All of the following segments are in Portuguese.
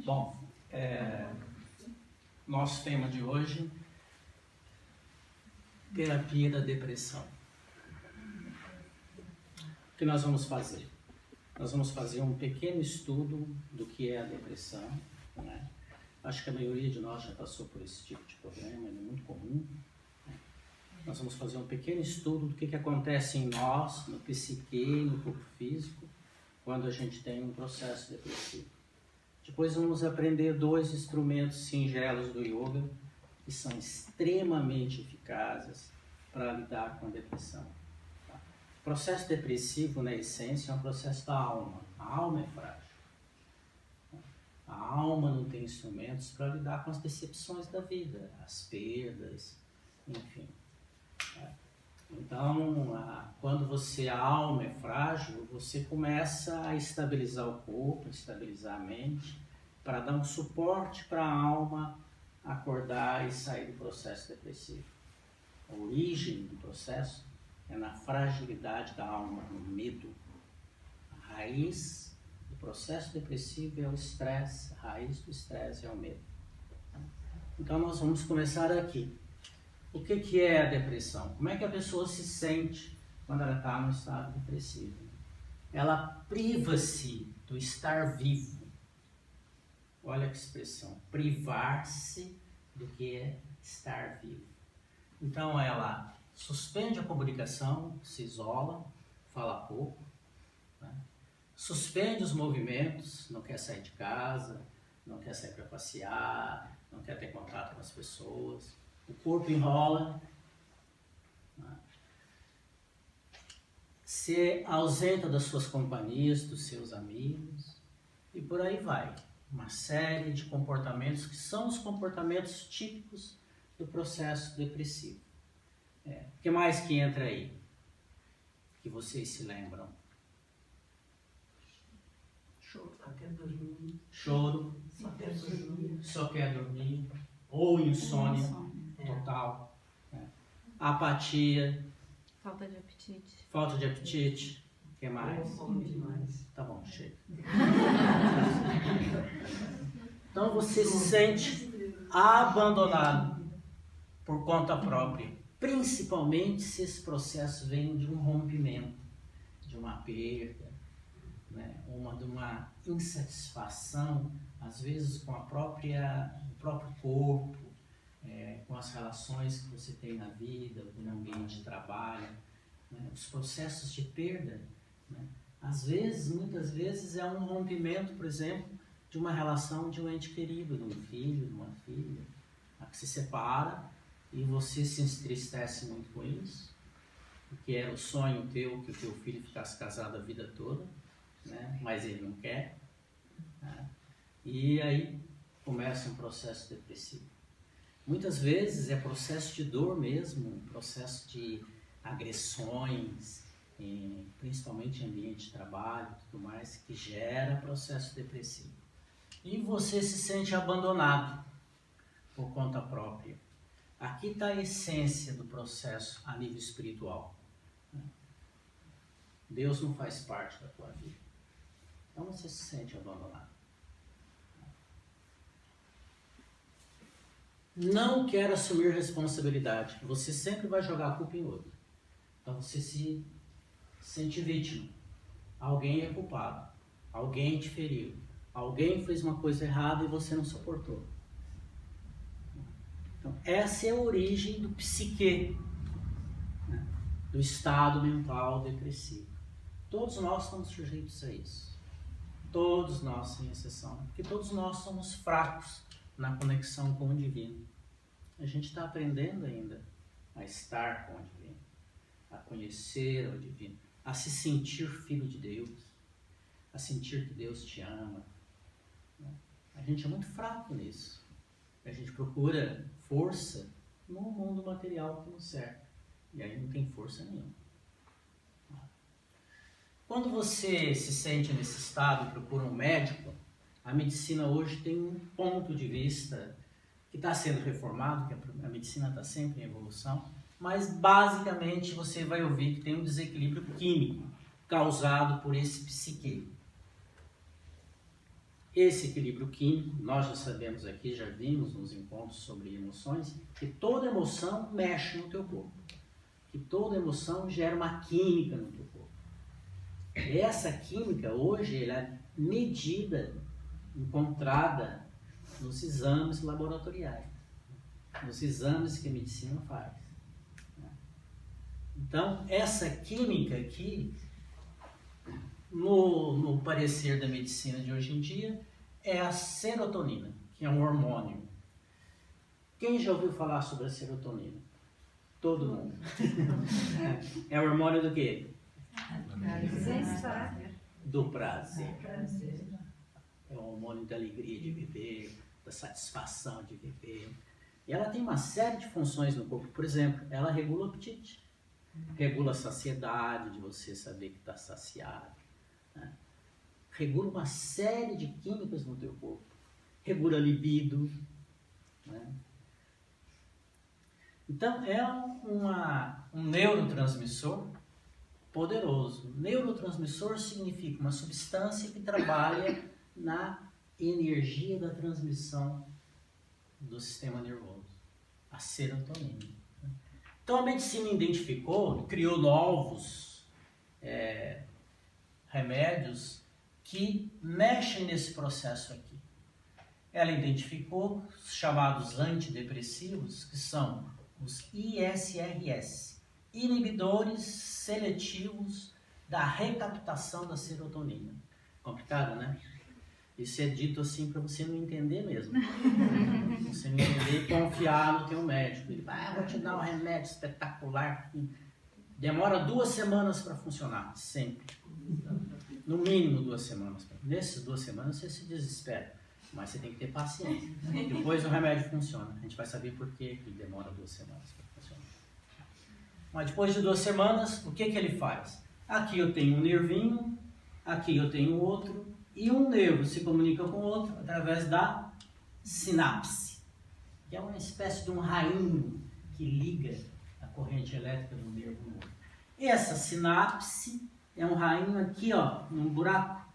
Bom, nosso tema de hoje, terapia da depressão. O que nós vamos fazer? Nós vamos fazer um pequeno estudo do que é a depressão, né? Acho que a maioria de nós já passou por esse tipo de problema, ele é muito comum. Nós vamos fazer um pequeno estudo do que acontece em nós, no psique, no corpo físico, quando a gente tem um processo depressivo. Depois vamos aprender 2 instrumentos singelos do yoga, que são extremamente eficazes para lidar com a depressão. O processo depressivo, na essência, é um processo da alma. A alma é frágil. A alma não tem instrumentos para lidar com as decepções da vida, as perdas, enfim. Então, quando a alma é frágil, você começa a estabilizar o corpo, estabilizar a mente, para dar um suporte para a alma acordar e sair do processo depressivo. A origem do processo é na fragilidade da alma, no medo. A raiz do processo depressivo é o estresse, a raiz do estresse é o medo. Então nós vamos começar aqui. O que é a depressão? Como é que a pessoa se sente quando ela está no estado depressivo? Ela priva-se do estar vivo. Olha que expressão, privar-se do que é estar vivo. Então ela suspende a comunicação, se isola, fala pouco, né? Suspende os movimentos, não quer sair de casa, não quer sair para passear, não quer ter contato com as pessoas. O corpo enrola, né? Se ausenta das suas companhias, dos seus amigos, e por aí vai. Uma série de comportamentos que são os comportamentos típicos do processo depressivo. O que mais que entra aí? Que vocês se lembram? Choro, só quer dormir. Choro, só quer dormir. Ou insônia total. Apatia. Falta de apetite. Falta de apetite. O que mais? Fome demais. Tá bom, chega. Então você se sente abandonado por conta própria. Principalmente se esse processo vem de um rompimento, de uma perda, né? De uma insatisfação, às vezes com o próprio corpo, com as relações que você tem na vida, no ambiente de trabalho, né? Os processos de perda, né? Muitas vezes é um rompimento, por exemplo, de uma relação de um ente querido, de um filho, de uma filha, que se separa e você se entristece muito com isso, porque era o sonho teu que o teu filho ficasse casado a vida toda, né? Mas ele não quer, né? E aí começa um processo depressivo. Muitas vezes é processo de dor mesmo, processo de agressões, principalmente em ambiente de trabalho e tudo mais, que gera processo depressivo. E você se sente abandonado por conta própria. Aqui está a essência do processo a nível espiritual. Deus não faz parte da tua vida. Então você se sente abandonado. Não quer assumir responsabilidade. Você sempre vai jogar a culpa em outro. Então você se sente vítima. Alguém é culpado. Alguém te feriu. Alguém fez uma coisa errada e você não suportou. Então, essa é a origem do psique, né? Do estado mental depressivo. Todos nós estamos sujeitos a isso. Todos nós, sem exceção. Porque todos nós somos fracos na conexão com o divino. A gente está aprendendo ainda a estar com o divino, a conhecer o divino, a se sentir filho de Deus, a sentir que Deus te ama. A gente é muito fraco nisso. A gente procura força no mundo material que nos cerca. E aí não tem força nenhuma. Quando você se sente nesse estado e procura um médico, a medicina hoje tem um ponto de vista que está sendo reformado, que a medicina está sempre em evolução, mas basicamente você vai ouvir que tem um desequilíbrio químico. causado por esse psique. Esse equilíbrio químico, nós já sabemos aqui, já vimos nos encontros sobre emoções, que toda emoção mexe no teu corpo. Que toda emoção gera uma química no teu corpo. Essa química, hoje, ela é medida, encontrada nos exames laboratoriais, nos exames que a medicina faz. Então, essa química aqui, no parecer da medicina de hoje em dia, é a serotonina, que é um hormônio. Quem já ouviu falar sobre a serotonina? Todo mundo. É o hormônio do quê? Do prazer. É o hormônio da alegria de viver, da satisfação de viver. E ela tem uma série de funções no corpo. Por exemplo, ela regula o apetite. Regula a saciedade, de você saber que está saciado. Né? Regula uma série de químicas no teu corpo. Regula a libido. Né? Então, é um neurotransmissor poderoso. Neurotransmissor significa uma substância que trabalha na energia da transmissão do sistema nervoso, a serotonina. Então, a medicina identificou, criou novos remédios que mexem nesse processo aqui. Ela identificou os chamados antidepressivos, que são os ISRS, inibidores seletivos da recaptação da serotonina. Complicado, né? Isso é dito assim para você não entender mesmo. Você não entender e confiar no teu médico. Ele vai, vou te dar um remédio espetacular que demora 2 semanas para funcionar, sempre. No mínimo 2 semanas. Nessas 2 semanas você se desespera, mas você tem que ter paciência. Depois o remédio funciona. A gente vai saber por que demora 2 semanas para funcionar. Mas depois de 2 semanas, o que ele faz? Aqui eu tenho um nervinho, aqui eu tenho outro, e um nervo se comunica com o outro através da sinapse, que é uma espécie de um rainho que liga a corrente elétrica do nervo no outro. Essa sinapse é um rainho aqui, ó, num buraco,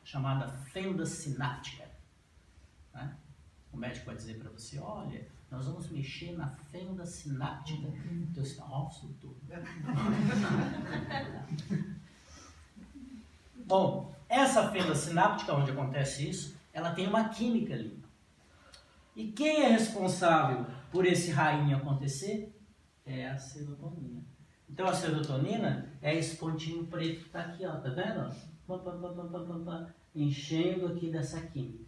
chamada fenda sináptica. Né? O médico vai dizer para você, olha, nós vamos mexer na fenda sináptica do teu sistema. Bom, essa fenda sináptica, onde acontece isso, ela tem uma química ali. E quem é responsável por esse rainho acontecer? É a serotonina. Então a serotonina é esse pontinho preto que está aqui, ó, tá vendo? Enchendo aqui dessa química.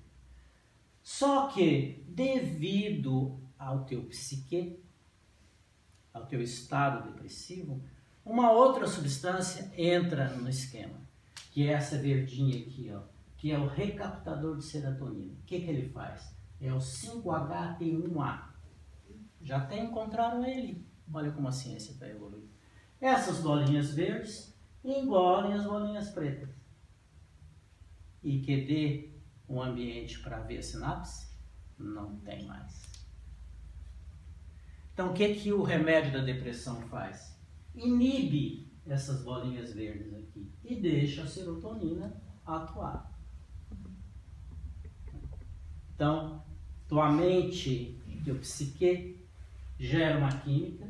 Só que, devido ao teu psique, ao teu estado depressivo, uma outra substância entra no esquema, que é essa verdinha aqui, ó, que é o recaptador de serotonina. O que ele faz? É o 5-HT1A. Já até encontraram ele. Olha como a ciência está evoluindo. Essas bolinhas verdes engolem as bolinhas pretas. E que dê um ambiente para ver a sinapse? Não tem mais. Então, o que o remédio da depressão faz? Inibe essas bolinhas verdes aqui e deixa a serotonina atuar. Então, tua mente, teu psique gera uma química,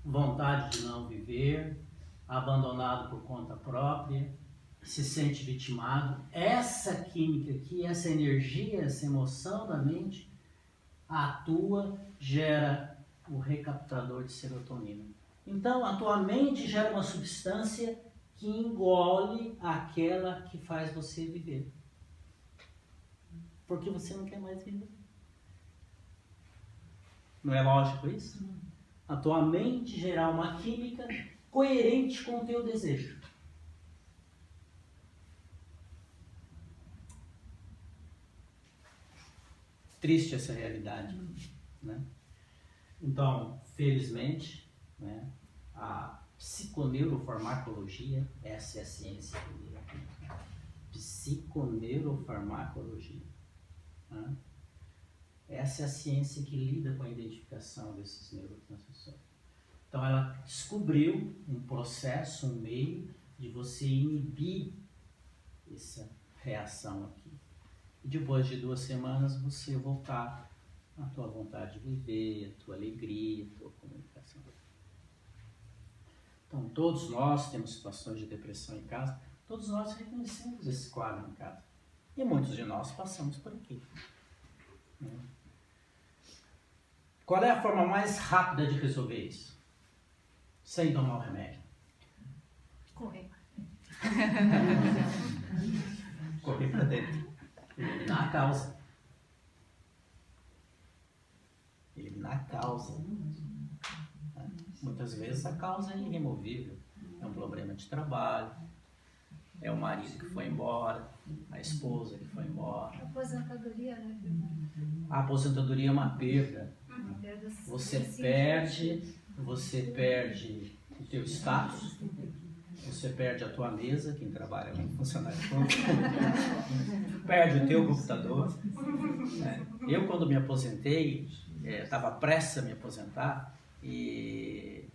vontade de não viver, abandonado por conta própria, se sente vitimado. Essa química aqui, essa energia, essa emoção da mente atua, gera o recaptador de serotonina. Então, a tua mente gera uma substância que engole aquela que faz você viver. Porque você não quer mais viver. Não é lógico isso? A tua mente gerar uma química coerente com o teu desejo. Triste essa realidade, né? Então, felizmente, né, a psiconeurofarmacologia, essa é a ciência que lida aqui. Psiconeurofarmacologia. Né? Essa é a ciência que lida com a identificação desses neurotransmissores. Então, ela descobriu um processo, um meio de você inibir essa reação aqui. E depois de 2 semanas você voltar à tua vontade de viver, à tua alegria, à tua comunicação. Então, todos nós temos situações de depressão em casa, todos nós reconhecemos esse quadro em casa. E muitos de nós passamos por aqui. Qual é a forma mais rápida de resolver isso? Sem tomar o remédio. Correr. Correr para dentro. Eliminar a causa. Eliminar a causa. Muitas vezes a causa é irremovível. É um problema de trabalho, é o marido que foi embora, a esposa que foi embora. A aposentadoria, né? A aposentadoria é uma perda. Você perde o teu status, você perde a tua mesa, quem trabalha como funcionário público, perde o teu computador. Eu, quando me aposentei, estava prestes a me aposentar, e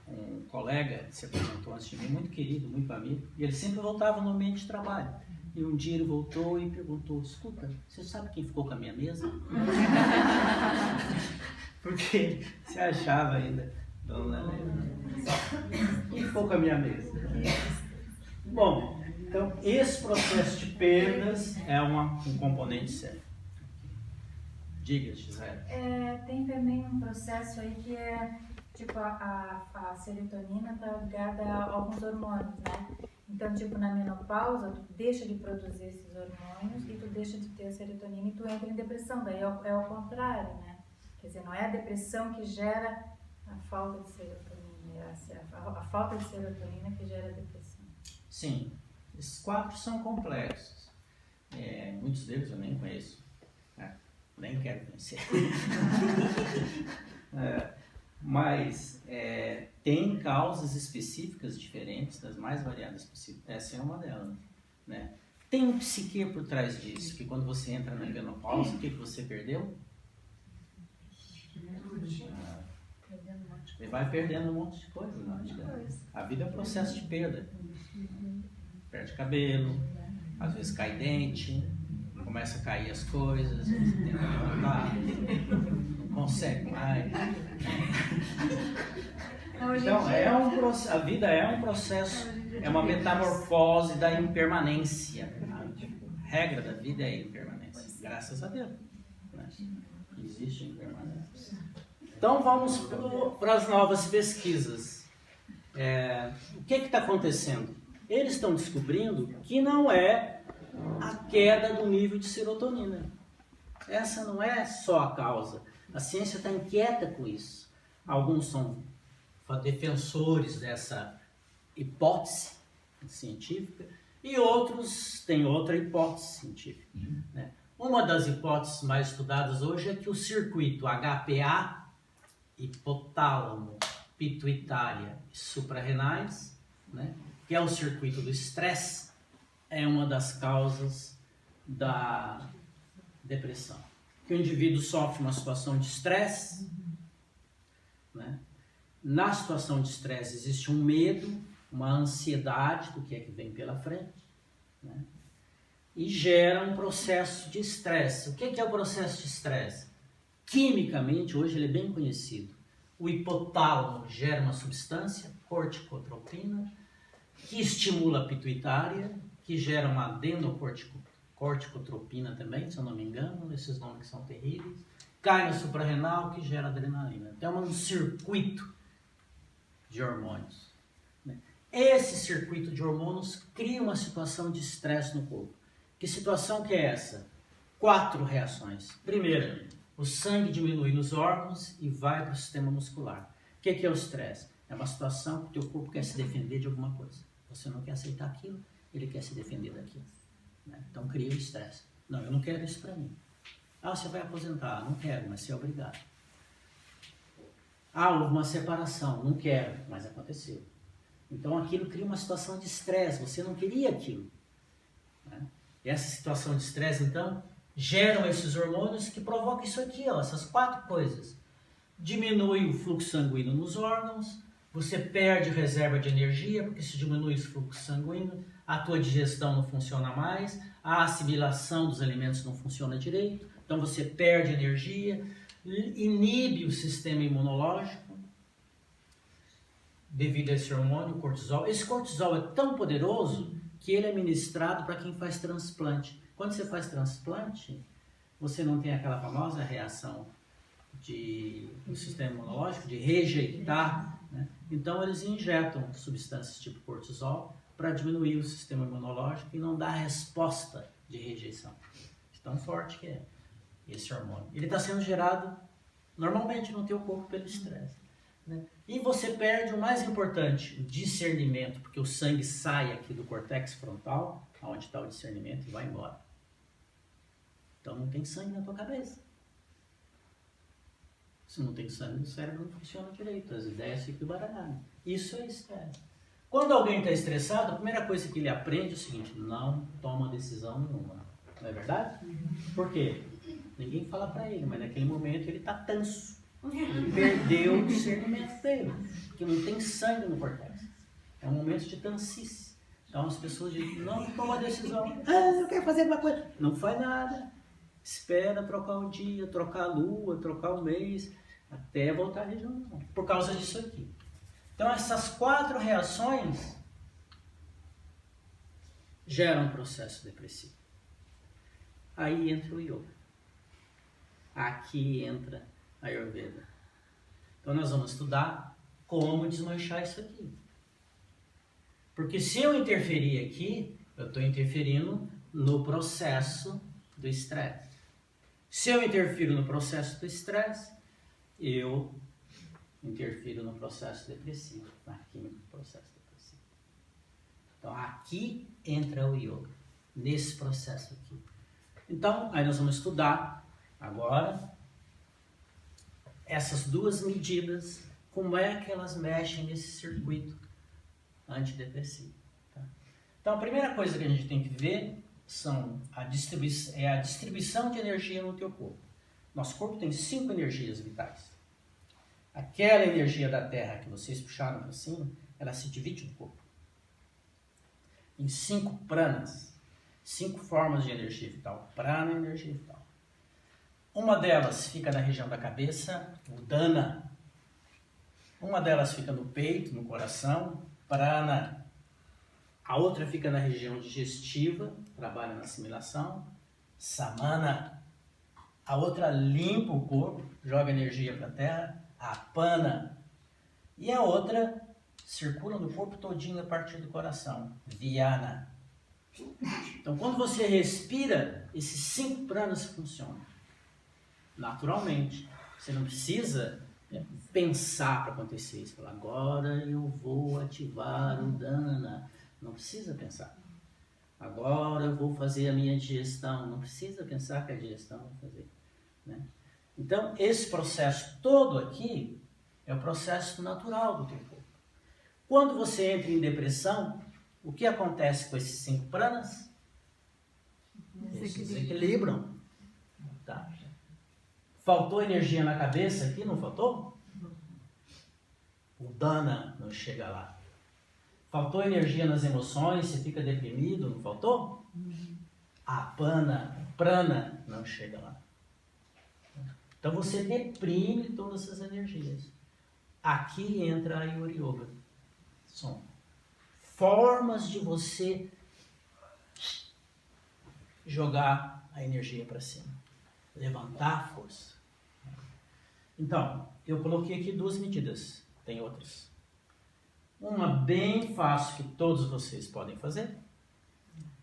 um colega se aposentou antes de mim, muito querido, muito amigo, e ele sempre voltava no ambiente de trabalho. E um dia ele voltou e perguntou: escuta, você sabe quem ficou com a minha mesa? Porque se achava ainda dona quem ficou com a minha mesa? Bom, então esse processo de perdas é um componente sério. Diga, Gisele. Tem também um processo aí que é, tipo, a serotonina está ligada a alguns hormônios, né? Então, tipo, na menopausa, tu deixa de produzir esses hormônios e tu deixa de ter a serotonina e tu entra em depressão. Daí é o contrário, né? Quer dizer, não é a depressão que gera a falta de serotonina, é a falta de serotonina que gera a depressão. Sim, esses 4 são complexos. Muitos deles eu nem conheço. Nem quero conhecer. Mas tem causas específicas diferentes, das mais variadas possíveis. Essa é uma delas. Né? Tem um psique por trás disso, que quando você entra na menopausa, o que você perdeu? Você vai perdendo um monte de coisa. A vida é um processo de perda. Perde cabelo, às vezes cai dente, começa a cair as coisas, você tenta levantar, não consegue mais. Então, a vida é um processo, é uma metamorfose da impermanência. A regra da vida é a impermanência, graças a Deus. Né? Existe impermanência. Então, vamos para as novas pesquisas. O que está acontecendo? Eles estão descobrindo que não é a queda do nível de serotonina. Essa não é só a causa. A ciência está inquieta com isso. Alguns são defensores dessa hipótese científica e outros têm outra hipótese científica. Né? Uma das hipóteses mais estudadas hoje é que o circuito HPA, hipotálamo, pituitária e suprarrenais, né, que é o circuito do estresse, é uma das causas da depressão. Que o indivíduo sofre uma situação de estresse, né? Na situação de estresse existe um medo, uma ansiedade do que é que vem pela frente, né? E gera um processo de estresse. O que é o processo de estresse? Quimicamente, hoje ele é bem conhecido. O hipotálamo gera uma substância, corticotropina, que estimula a pituitária, que gera uma adenocorticotropina também, se eu não me engano, esses nomes que são terríveis, cai no suprarrenal, que gera adrenalina. Então é um circuito de hormônios. Esse circuito de hormônios cria uma situação de estresse no corpo. Que situação que é essa? 4 reações. Primeira, o sangue diminui nos órgãos e vai para o sistema muscular. O que é o estresse? É uma situação que o teu corpo quer se defender de alguma coisa. Você não quer aceitar aquilo, ele quer se defender daquilo. Então cria o estresse. Não, eu não quero isso para mim. Você vai aposentar. Não quero, mas você é obrigado. Houve uma separação. Não quero, mas aconteceu. Então aquilo cria uma situação de estresse. Você não queria aquilo. E essa situação de estresse, então, geram esses hormônios que provocam isso aqui, essas 4 coisas. Diminui o fluxo sanguíneo nos órgãos, Você perde reserva de energia, porque se diminui o fluxo sanguíneo, a tua digestão não funciona mais, a assimilação dos alimentos não funciona direito, então você perde energia, inibe o sistema imunológico devido a esse hormônio, o cortisol. Esse cortisol é tão poderoso que ele é ministrado para quem faz transplante. Quando você faz transplante, você não tem aquela famosa reação do sistema imunológico de rejeitar, né? Então eles injetam substâncias tipo cortisol para diminuir o sistema imunológico e não dar resposta de rejeição. Tão forte que é esse hormônio. Ele está sendo gerado normalmente no teu corpo pelo estresse, né? E você perde o mais importante, o discernimento, porque o sangue sai aqui do córtex frontal, onde está o discernimento, e vai embora. Então não tem sangue na tua cabeça. Se não tem sangue, o cérebro não funciona direito, as ideias ficam baralhadas. Isso é estresse. Quando alguém está estressado, a primeira coisa que ele aprende é o seguinte: não toma decisão nenhuma. Não é verdade? Por quê? Ninguém fala para ele, mas naquele momento ele está tanso. Ele perdeu o discernimento dele, porque não tem sangue no córtex. É um momento de tansice. Então as pessoas dizem: não toma decisão. Eu quero fazer alguma coisa. Não faz nada. Espera trocar o dia, trocar a lua, trocar o mês, até voltar à região. Por causa disso aqui. Então essas 4 reações geram um processo depressivo. Aí entra o yoga. Aqui entra a Ayurveda. Então nós vamos estudar como desmanchar isso aqui. Porque se eu interferir aqui, eu estou interferindo no processo do estresse. Se eu interfiro no processo do estresse, eu interfiro no processo depressivo. Aqui no processo depressivo. Então aqui entra o yoga, nesse processo aqui. Então, aí nós vamos estudar agora essas 2 medidas, como é que elas mexem nesse circuito antidepressivo. Tá? Então, a primeira coisa que a gente tem que ver a distribuição de energia no teu corpo. Nosso corpo tem 5 energias vitais. Aquela energia da Terra que vocês puxaram para cima, ela se divide no corpo em 5 pranas. 5 formas de energia vital. Prana é energia vital. Uma delas fica na região da cabeça, o Dana. Uma delas fica no peito, no coração, Prana. A outra fica na região digestiva, trabalha na assimilação, Samana. A outra limpa o corpo, joga energia para a terra, Apana. E a outra circula no corpo todinho a partir do coração, Vyana. Então, quando você respira, esses 5 pranas funcionam naturalmente. Você não precisa pensar para acontecer isso. Falar, agora eu vou ativar o Dana. Não precisa pensar. Agora eu vou fazer a minha digestão. Não precisa pensar que a digestão vai fazer, né? Então, esse processo todo aqui é o processo natural do teu corpo. Quando você entra em depressão, o que acontece com esses 5 pranas? Eles se desequilibram. Tá? Faltou energia na cabeça aqui, não faltou? O Dana não chega lá. Faltou energia nas emoções, você fica deprimido, não faltou? A Prana não chega lá. Então você deprime todas essas energias. Aqui entra a Ayur Yoga. São formas de você jogar a energia para cima. Levantar a força. Então, eu coloquei aqui 2 medidas. Tem outras. Uma bem fácil que todos vocês podem fazer,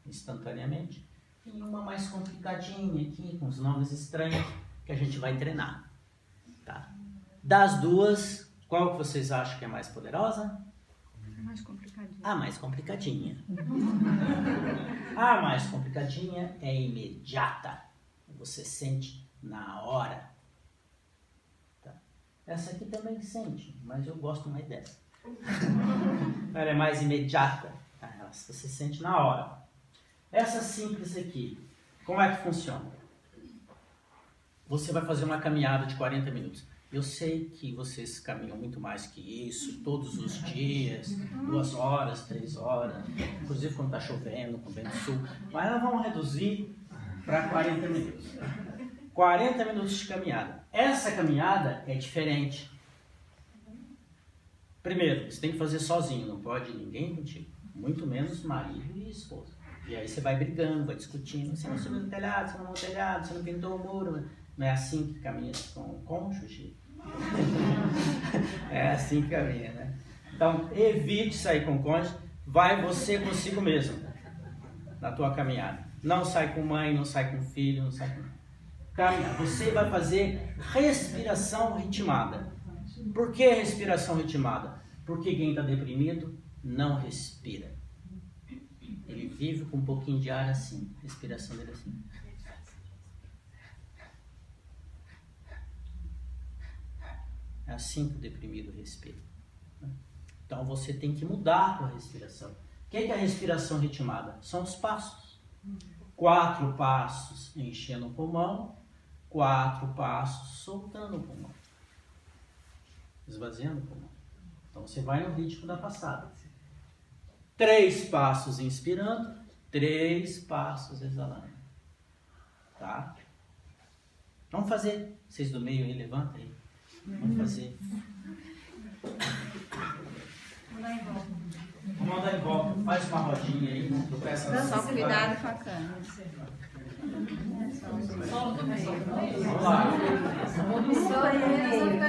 instantaneamente. E uma mais complicadinha aqui, com os nomes estranhos, que a gente vai treinar. Tá? Das 2, qual que vocês acham que é mais poderosa? Mais complicadinho. A mais complicadinha. A mais complicadinha é imediata. Você sente na hora. Tá? Essa aqui também sente, mas eu gosto mais dessa. Ela é mais imediata. Tá? Você sente na hora. Essa simples aqui, como é que funciona? Você vai fazer uma caminhada de 40 minutos. Eu sei que vocês caminham muito mais que isso, todos os dias, 2 horas, 3 horas, inclusive quando está chovendo, com vento sul. Mas nós vamos reduzir para 40 minutos. 40 minutos de caminhada. Essa caminhada é diferente. Primeiro, você tem que fazer sozinho, não pode ninguém contigo. Muito menos marido e esposa. E aí você vai brigando, vai discutindo. Você não subiu no telhado, você não montou o telhado, você não pintou o muro. Não é assim que caminha com o cônjuge? É assim que caminha, né? Então, evite sair com o cônjuge. Vai você consigo mesmo na tua caminhada. Não sai com mãe, não sai com filho, não sai com... Caminha. Você vai fazer respiração ritmada. Por que respiração ritmada? Porque quem está deprimido não respira. Ele vive com um pouquinho de ar assim. Respiração dele assim. É assim que o deprimido respira. Então você tem que mudar a tua respiração. O que é a respiração ritmada? São os passos. 4 passos enchendo o pulmão, 4 passos soltando o pulmão. Esvaziando o pulmão. Então você vai no ritmo da passada. 3 passos inspirando, 3 passos exalando. Tá? Vamos fazer. Vocês do meio aí, levanta aí. Vamos fazer. Vamos andar em volta. Faz uma rodinha aí. Só cuidado com a câmera. Vamos lá.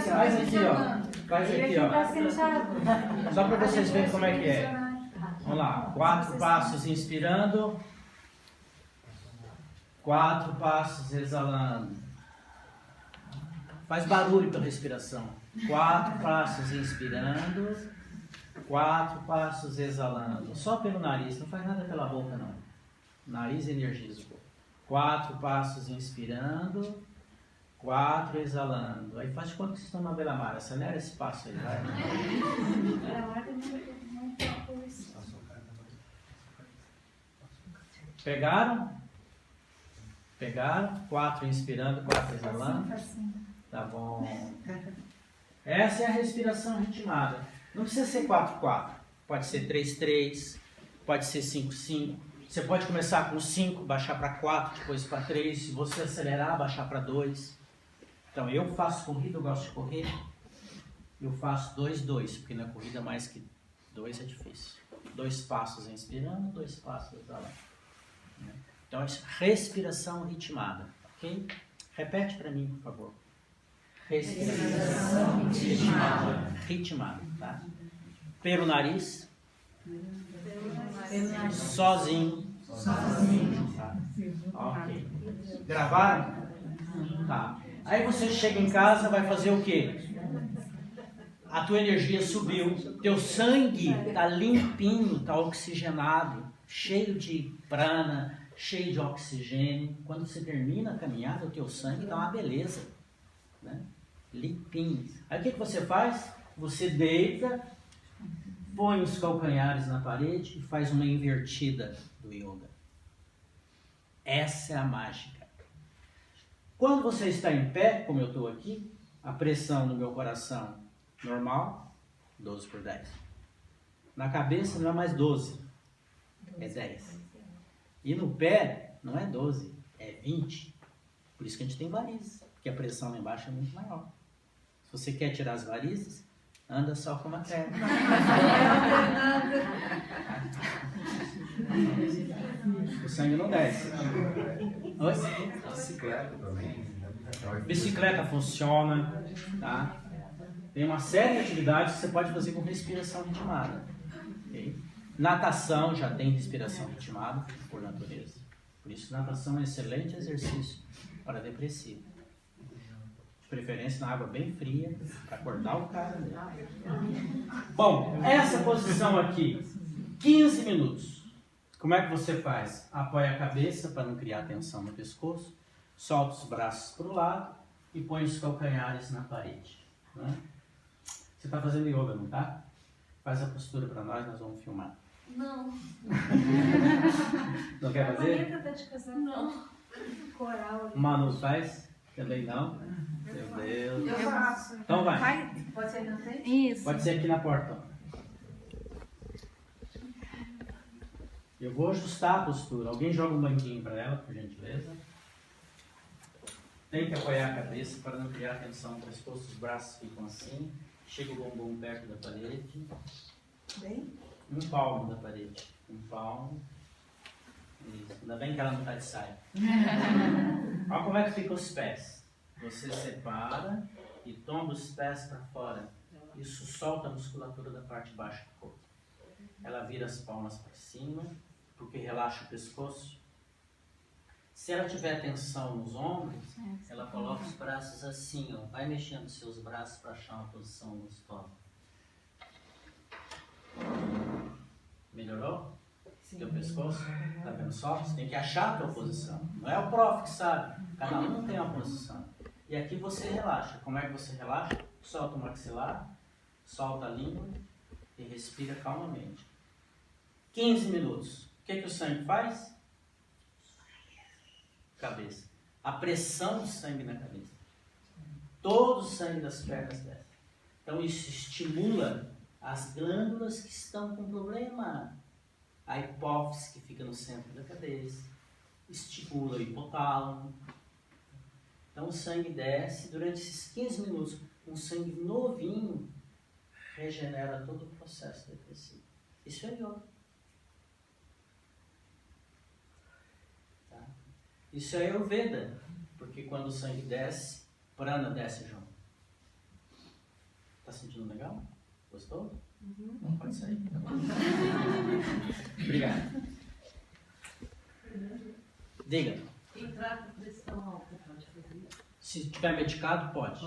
Faz aqui, ó. Faz aqui, ó. Só para vocês verem como é que é. Vamos lá. 4 passos inspirando. 4 passos exalando. Faz barulho pela respiração. 4 passos inspirando. 4 passos exalando. Só pelo nariz. Não faz nada pela boca, não. Nariz energiza o corpo. 4 passos inspirando. 4 exalando. Aí faz de conta que vocês estão na beira-mar. Acelera esse passo aí, vai. Pegaram? Pegaram? 4 inspirando, 4 exalando. Tá bom. Essa é a respiração ritmada. Não precisa ser 4-4. Pode ser 3-3. Pode ser 5-5. Você pode começar com 5, baixar para 4, depois para 3. Se você acelerar, baixar para 2. Então eu faço corrida, eu gosto de correr. Eu faço 2-2, porque na corrida mais que 2 é difícil. 2 passos inspirando, 2 passos exalando. Então, respiração ritmada, ok? Repete para mim, por favor. Respiração ritmada. Ritmada, tá? Pelo nariz. Sozinho. Tá? Ok. Gravaram? Tá. Aí você chega em casa, vai fazer o quê? A tua energia subiu, teu sangue tá limpinho, tá oxigenado, cheio de prana, cheio de oxigênio. Quando você termina a caminhada, o teu sangue dá uma beleza, né? Limpinho. Aí o que você faz? Você deita, põe os calcanhares na parede e faz uma invertida do yoga. Essa é a mágica. Quando você está em pé, como eu estou aqui, a pressão no meu coração normal, 12/10. Na cabeça não é mais 12, é 10. E no pé não é 12, é 20. Por isso que a gente tem varizes, porque a pressão lá embaixo é muito maior. Se você quer tirar as varizes, anda só com uma perna. O sangue não desce. Oi? Bicicleta também. Bicicleta funciona, tá? Tem uma série de atividades que você pode fazer com respiração ritmada. Okay? Natação já tem respiração ritmada por natureza. Por isso, natação é um excelente exercício para depressivo. De preferência na água bem fria, para acordar o cara mesmo. Bom, essa posição aqui, 15 minutos. Como é que você faz? Apoia a cabeça para não criar tensão no pescoço, solta os braços para o lado e põe os calcanhares na parede. Né? Você está fazendo yoga, não tá? Faz a postura para nós vamos filmar. Não. Não quer fazer? Não. Coral. Manu, faz? Também não? Meu Deus. Eu faço. Então vai. Vai. Pode ser na frente? Isso. Pode ser aqui na porta. Eu vou ajustar a postura. Alguém joga um banquinho para ela, por gentileza. Tem que apoiar a cabeça para não criar tensão no pescoço. Os braços ficam assim. Chega o bumbum perto da parede. Bem? Um palmo da parede. Um palmo. Isso. Ainda bem que ela não está de saia. Olha como é que ficam os pés. Você separa e tomba os pés para fora. Isso solta a musculatura da parte de baixo do corpo. Ela vira as palmas para cima, porque relaxa o pescoço. Se ela tiver tensão nos ombros, ela coloca os braços assim, ó. Vai mexendo os seus braços para achar uma posição gostosa. Melhorou? Teu pescoço? Tá vendo só? Você tem que achar a tua posição. Não é o prof que sabe. Cada um tem uma posição. E aqui você relaxa. Como é que você relaxa? Solta o maxilar, solta a língua e respira calmamente. 15 minutos. O que o sangue faz? Cabeça. A pressão de sangue na cabeça. Todo o sangue das pernas desce. Então isso estimula as glândulas que estão com problema. A hipófise que fica no centro da cabeça. Estimula o hipotálamo. Então o sangue desce durante esses 15 minutos. Um sangue novinho regenera todo o processo depressivo. Isso é yoga. Tá? Isso é Ayurveda, porque quando o sangue desce, prana desce junto. Tá sentindo legal? Gostou? Não pode sair. Tá bom. Obrigado. Diga. Quem trata pressão alta pode fazer isso? Se estiver medicado, pode.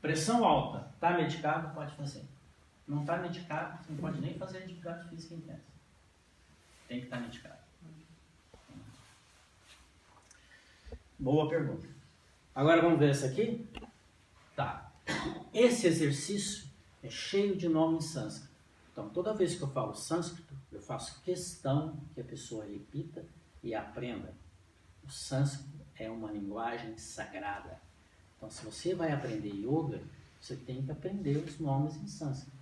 Pressão alta, está medicado, pode fazer. Não está medicado, você não pode nem fazer atividade física intensa. Tem que estar medicado. Boa pergunta. Agora vamos ver essa aqui? Tá. Esse exercício é cheio de nome em sânscrito. Então, toda vez que eu falo sânscrito, eu faço questão que a pessoa repita e aprenda. O sânscrito é uma linguagem sagrada. Então, se você vai aprender yoga, você tem que aprender os nomes em sânscrito.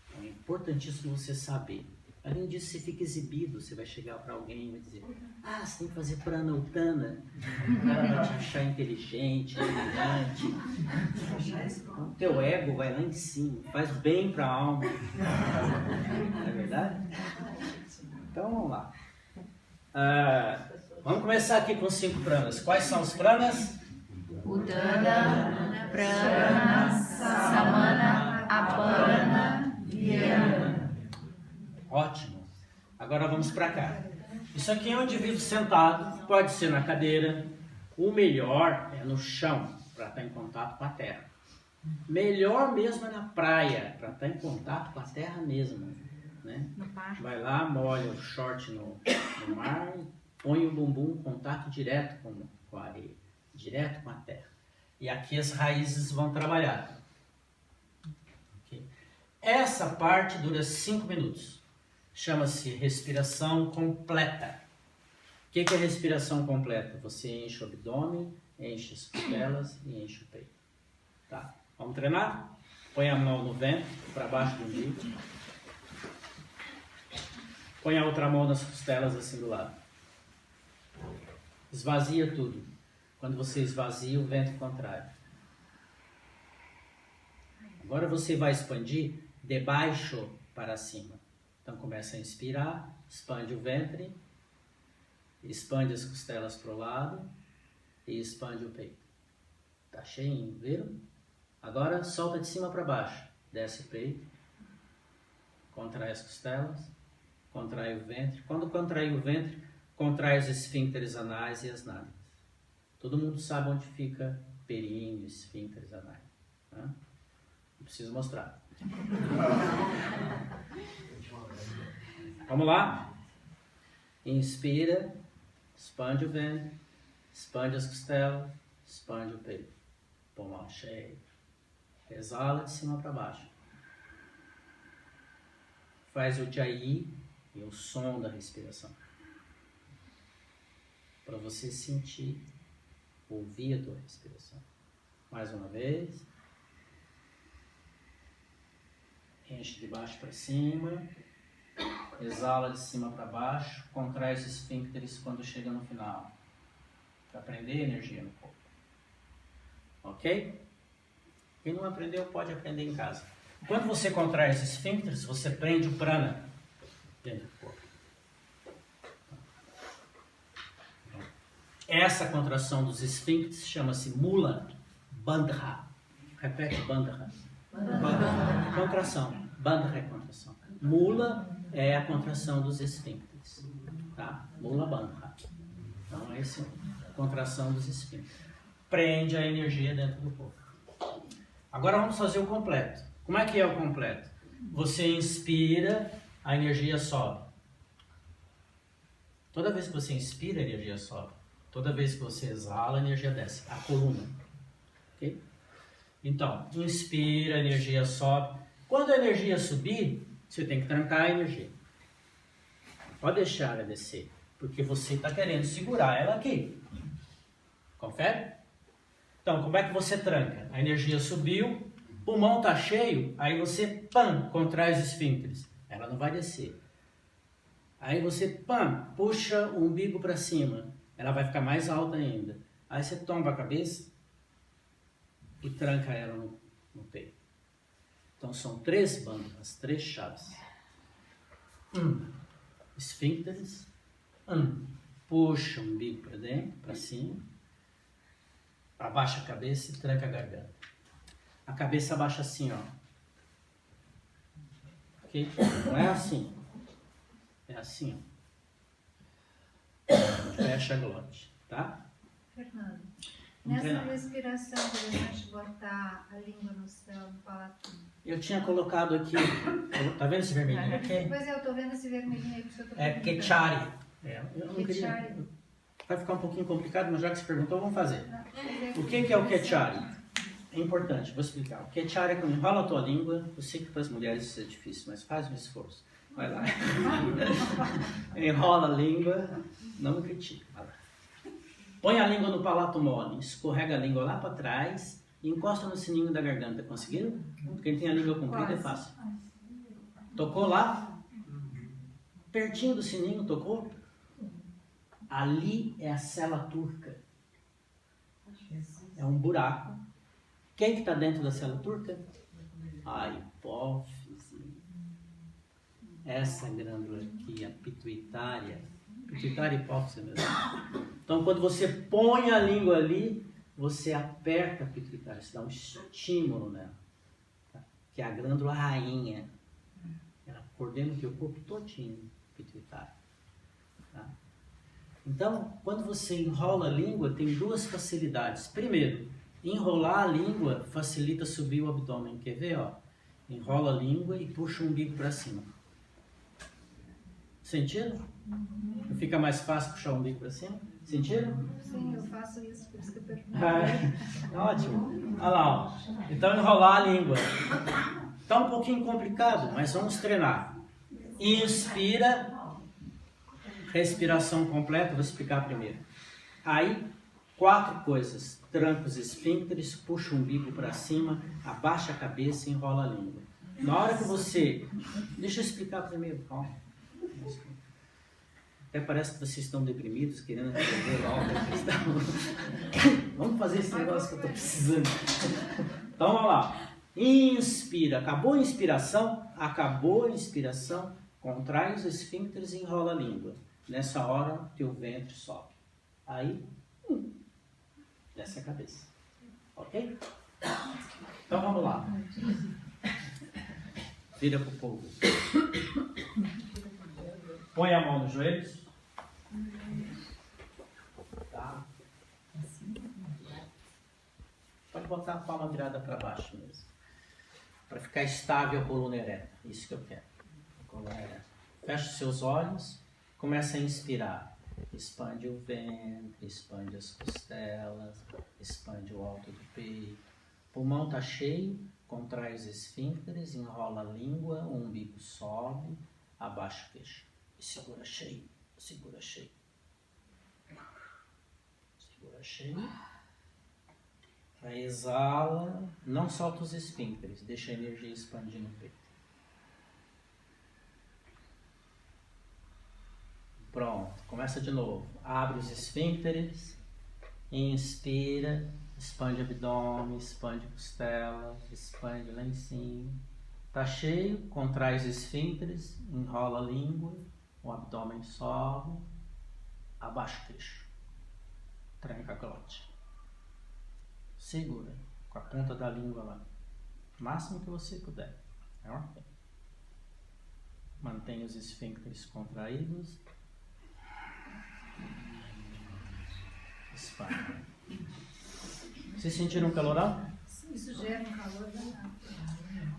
Então, é importantíssimo você saber. Além disso, você fica exibido, você vai chegar para alguém e vai dizer: ah, você tem que fazer pranutana. O cara vai te achar inteligente, elegante. O teu ego vai lá em cima, faz bem para a alma. Não é verdade? Então, vamos lá. Vamos começar aqui com 5 pranas. Quais são os pranas? Udana, Prana, Samana, Apana, Vyana. Ótimo. Agora vamos para cá. Isso aqui é um indivíduo sentado, pode ser na cadeira. O melhor é no chão, para estar em contato com a terra. Melhor mesmo é na praia, para estar em contato com a terra mesmo. Né? Vai lá, molha o short no mar e põe o bumbum em contato direto com a areia, direto com a terra. E aqui as raízes vão trabalhar. Okay. Essa parte dura 5 minutos. Chama-se respiração completa. O que é respiração completa? Você enche o abdômen, enche as costelas e enche o peito. Tá? Vamos treinar? Põe a mão no ventre, para baixo do umbigo. Põe a outra mão nas costelas assim do lado. Esvazia tudo. Quando você esvazia, o ventre contrai. Agora você vai expandir de baixo para cima. Então começa a inspirar, expande o ventre, expande as costelas para o lado e expande o peito. Tá cheinho, viram? Agora solta de cima para baixo. Desce o peito, contrai as costelas, contrai o ventre. Quando contrai o ventre, contrai os esfíncteres anais e as nádegas. Todo mundo sabe onde fica períneo, esfíncteres anais. Né? Não preciso mostrar. Vamos lá? Inspira, expande o ventre, expande as costelas, expande o peito. Pulmão cheio. Exala de cima para baixo. Faz o Ujjayi e o som da respiração. Para você sentir Ouvir a tua respiração. Mais uma vez. Enche de baixo para cima. Exala de cima para baixo. Contrai os esfíncteres quando chega no final. Para prender energia no corpo. Ok? Quem não aprendeu pode aprender em casa. Quando você contrai os esfíncteres, você prende o prana dentro do corpo. Essa contração dos esfíncteres chama-se Mula Bandha. Repete, Bandha. Contração. Bandha é contração. Mula é a contração dos esfíncteres. Tá? Mula Bandha. Então, essa é a contração dos esfíncteres. Prende a energia dentro do corpo. Agora vamos fazer o completo. Como é que é o completo? Você inspira, a energia sobe. Toda vez que você inspira, a energia sobe. Toda vez que você exala, a energia desce. A coluna. Ok? Então, inspira, a energia sobe. Quando a energia subir, você tem que trancar a energia. Pode deixar ela descer. Porque você está querendo segurar ela aqui. Confere? Então, como é que você tranca? A energia subiu, o pulmão está cheio, aí você, contrai os esfíncteres. Ela não vai descer. Aí você, puxa o umbigo para cima. Ela vai ficar mais alta ainda. Aí você tomba a cabeça e tranca ela no peito. Então são 3 bandas, 3 chaves. Esfíncteres. Puxa o umbigo para dentro, para cima. Abaixa a cabeça e tranca a garganta. A cabeça abaixa assim, ó. Ok? Não é assim. É assim, ó. Fecha a glote, tá? Fernando, Vamos nessa treinar. respiração, podemos botar a língua no céu, no palato. Eu tinha colocado aqui, tá vendo esse vermelhinho aqui? Pois é, eu tô vendo esse vermelhinho aí que você tá É perguntando. Ketchari. Eu não queria. Ketchari. Vai ficar um pouquinho complicado, mas já que você perguntou, vamos fazer. Pois O que é o Ketchari? É importante, vou explicar. O Ketchari é quando enrola a tua língua. Eu sei que para as mulheres isso é difícil, mas faz um esforço. Vai lá. Enrola a língua. Não me critique. Vai lá. Põe a língua no palato mole. Escorrega a língua lá para trás e encosta no sininho da garganta. Conseguiram? Quem tem a língua comprida é fácil. Tocou lá? Pertinho do sininho, tocou? Ali é a cela turca. É um buraco. Quem que está dentro da célula turca? A hipófise. Essa glândula aqui, a pituitária. Pituitária e hipófise mesmo. Então, quando você põe a língua ali, você aperta a pituitária, você dá um estímulo nela. Tá? Que é a glândula rainha. Ela coordena o teu corpo todinho, pituitária. Tá? Então, quando você enrola a língua, tem 2 facilidades. Primeiro, enrolar a língua facilita subir o abdômen. Quer ver? Ó? Enrola a língua e puxa o umbigo para cima. Sentiram? Não fica mais fácil puxar o umbigo para cima? Sentiram? Sim, eu faço isso, por isso que eu pergunto. Ótimo. Olha lá. Ó. Então, enrolar a língua. Está um pouquinho complicado, mas vamos treinar. Inspira. Respiração completa, vou explicar primeiro. Aí, 4 coisas. Tranca os esfíncteres, puxa o umbigo para cima, abaixa a cabeça e enrola a língua. Na hora que você... Deixa eu explicar primeiro, calma. Até parece que vocês estão deprimidos, querendo resolver logo a questão. Vamos fazer esse negócio que eu estou precisando. Então, vamos lá. Inspira. Acabou a inspiração, contrai os esfíncteres e enrola a língua. Nessa hora, teu ventre sobe. Aí, desce a cabeça. Ok? Então, vamos lá. Vira pro povo. Põe a mão nos joelhos. Tá? Pode botar a palma virada para baixo mesmo. Para ficar estável a coluna ereta. Isso que eu quero. A coluna ereta. Fecha os seus olhos. Começa a inspirar. Expande o ventre, expande as costelas, expande o alto do peito. O pulmão está cheio, contrai os esfíncteres, enrola a língua, o umbigo sobe, abaixa o queixo. E segura cheio, segura cheio. Segura cheio. Aí exala, não solta os esfíncteres, deixa a energia expandir no peito. Pronto, começa de novo. Abre os esfíncteres, inspira, expande o abdômen, expande a costela, expande lá em cima. Tá cheio, contrai os esfíncteres, enrola a língua, o abdômen sobe, abaixa o queixo, tranca a glote. Segura com a ponta da língua lá, o máximo que você puder. Ok? Mantenha os esfíncteres contraídos. Expande. Vocês sentiram calorão? Isso gera um calor danado.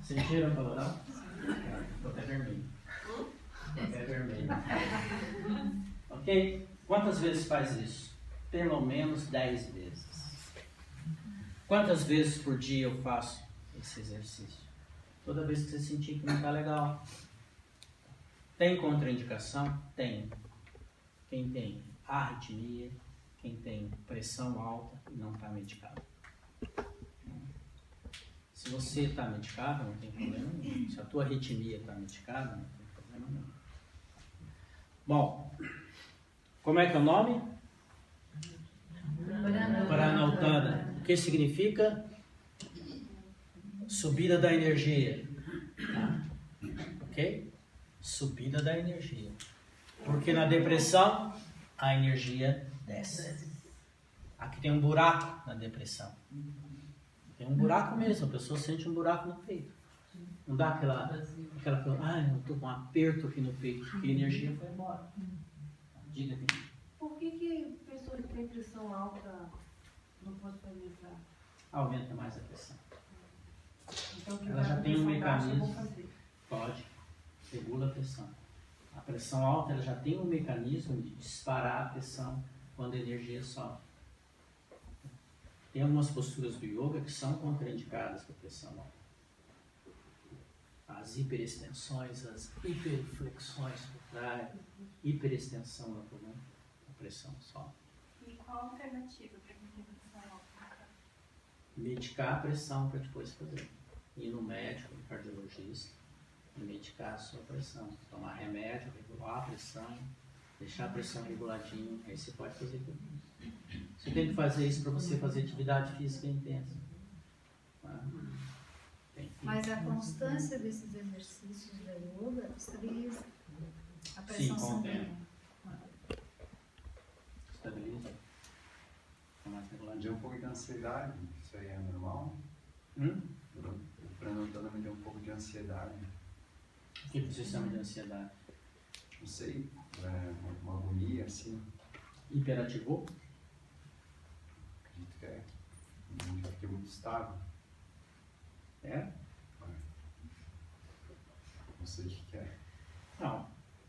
Sentiram calorão? Estou até vermelho. Estou até vermelho. Ok? Quantas vezes faz isso? Pelo menos 10 vezes. Quantas vezes por dia eu faço esse exercício? Toda vez que você sentir que não está legal. Tem contraindicação? Tem. Quem tem arritmia, quem tem pressão alta e não está medicado. Se você está medicado, não tem problema nenhum. Se a tua arritmia está medicada, não tem problema nenhum. Bom, como é que é o nome? Pranautada. O que significa? Subida da energia. Ok? Subida da energia. Porque na depressão, a energia desce. Aqui tem um buraco na depressão. Tem um buraco mesmo, a pessoa sente um buraco no peito. Não dá aquela eu estou com um aperto aqui no peito, porque a energia foi embora. Diga aqui. Por que pessoas que têm pressão alta não podem fazer exame? Aumenta mais a pressão. Então, quem Ela tá já com tem um pressão baixa, mecanismo. vão fazer. Pode. Regula a pressão. A pressão alta ela já tem um mecanismo de disparar a pressão quando a energia sobe. Tem algumas posturas do yoga que são contraindicadas para pressão alta. As hiperextensões, as hiperflexões por trás, hiperextensão da coluna, a pressão sobe. E qual a alternativa para quem tem pressão alta? Medicar a pressão para depois fazer. Ir no médico, no cardiologista, e medicar a sua pressão. Tomar remédio, regular a pressão, deixar a pressão reguladinha, aí você pode fazer tudo isso. Você tem que fazer isso para você fazer atividade física intensa. Mas a constância desses exercícios da yoga estabiliza a pressão Sim, com o sanguínea. Estabiliza. Fica mais De reguladinho. um pouco de ansiedade, isso aí é normal? O pranautada me deu um pouco de ansiedade. O que você chama de ansiedade? Não sei, uma agonia assim. Hiperativou? Acredito que é. Eu fiquei muito estável. É? Não sei o que é. Não,